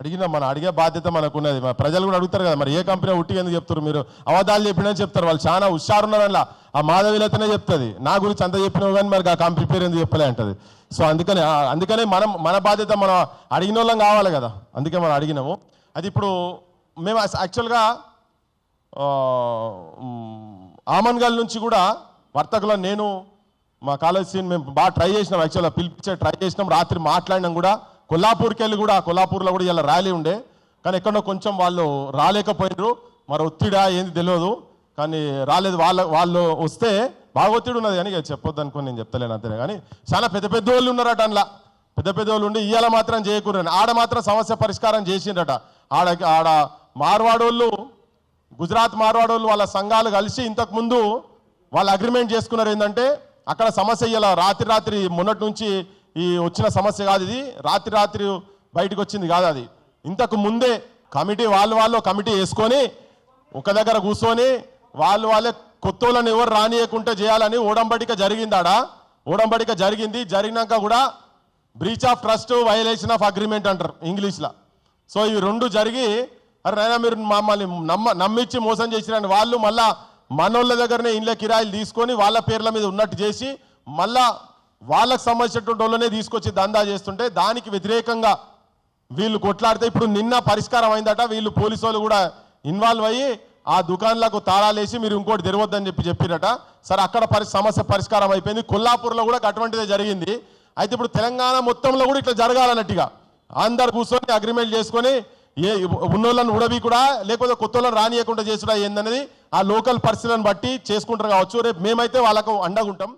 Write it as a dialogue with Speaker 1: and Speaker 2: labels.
Speaker 1: అడిగినా మన అడిగే బాధ్యత మనకున్నది. మన ప్రజలు కూడా అడుగుతారు కదా, మరి ఏ కంపెనీ ఉట్టి ఎందుకు చెప్తారు మీరు, అబద్ధాలు చెప్పినని చెప్తారు. వాళ్ళు చాలా హుషారున్నారు అలా. ఆ మాధవీలతనే చెప్తుంది, నా గురించి అంత చెప్పినావు కానీ మరి ఆ కంపెనీ పేరు ఎందుకు చెప్పలే అంటది. సో అందుకనే మన బాధ్యత మనం అడిగిన వాళ్ళం కావాలి కదా, అందుకే మనం అడిగినాము. అది ఇప్పుడు మేము యాక్చువల్గా ఆమన్గల్ నుంచి కూడా వర్తకులను నేను మా కాలేజ్ సీన్ మేము బాగా ట్రై చేసినాం. యాక్చువల్గా పిలిపించే ట్రై చేసినాం, రాత్రి మాట్లాడినాం కూడా. కొల్లాపూర్కి వెళ్ళి కూడా, కొల్లాపూర్లో కూడా ఇలా ర్యాలీ ఉండే కానీ ఎక్కడో కొంచెం వాళ్ళు రాలేకపోయినారు. మరి ఒత్తిడా ఏంది తెలియదు కానీ రాలేదు. వాళ్ళు వస్తే బాగా ఒత్తిడి ఉన్నది కానీ చెప్పొద్దు అనుకుని నేను చెప్తలేను అంతేనే. కానీ చాలా పెద్ద పెద్ద వాళ్ళు ఉన్నారట అందులో, పెద్ద వాళ్ళు ఉండి ఇవాళ మాత్రం చేయకూడదు, ఆడ మాత్రం సమస్య పరిష్కారం చేసిండట. ఆడ మార్వాడోళ్ళు, గుజరాత్ మార్వాడోళ్ళు వాళ్ళ సంఘాలు కలిసి ఇంతకుముందు వాళ్ళు అగ్రిమెంట్ చేసుకున్నారు. ఏంటంటే అక్కడ సమస్య ఇలా రాత్రి మొన్నటి నుంచి ఈ వచ్చిన సమస్య కాదు, ఇది రాత్రి బయటకు వచ్చింది కాదు. అది ఇంతకు ముందే కమిటీ వాళ్ళు కమిటీ వేసుకొని ఒక దగ్గర కూర్చొని వాళ్ళే కొత్త వాళ్ళని ఎవరు రానియకుంటే చేయాలని ఓడంబడిక జరిగింది. ఓడంబడిక జరిగినాక కూడా breach of trust, violation of agreement అంటారు ఇంగ్లీష్లో. సో ఇవి రెండు జరిగి, అరే నైనా మీరు మమ్మల్ని నమ్మించి మోసం చేసిరని వాళ్ళు మళ్ళా మనోళ్ళ దగ్గరనే ఇండ్ల కిరాయిలు తీసుకొని వాళ్ళ పేర్ల మీద ఉన్నట్టు చేసి మళ్ళా వాళ్ళకు సంబంధించినటువంటి వాళ్ళనే తీసుకొచ్చి దందా చేస్తుంటే దానికి వ్యతిరేకంగా వీళ్ళు కొట్లాడితే ఇప్పుడు నిన్న పరిష్కారం అయిందట. వీళ్ళు పోలీసు వాళ్ళు కూడా ఇన్వాల్వ్ అయ్యి ఆ దుకాణాలకు తాళాలేసి మీరు ఇంకోటి తెరవద్దని చెప్పిరట. సరే అక్కడ సమస్య పరిష్కారం అయిపోయింది. కొల్లాపూర్లో కూడా అటువంటిదే జరిగింది. అయితే ఇప్పుడు తెలంగాణ మొత్తంలో కూడా ఇట్లా జరగాలన్నట్టుగా అందరు కూర్చొని అగ్రిమెంట్ చేసుకొని ఉన్నోళ్ళని ఉడవి కూడా లేకపోతే కొత్త వాళ్ళని రానియకుండా చేసుడా ఏందనేది ఆ లోకల్ పరిస్థితులను బట్టి చేసుకుంటారు కావచ్చు. రేపు మేమైతే వాళ్ళకు అండగుంటాం.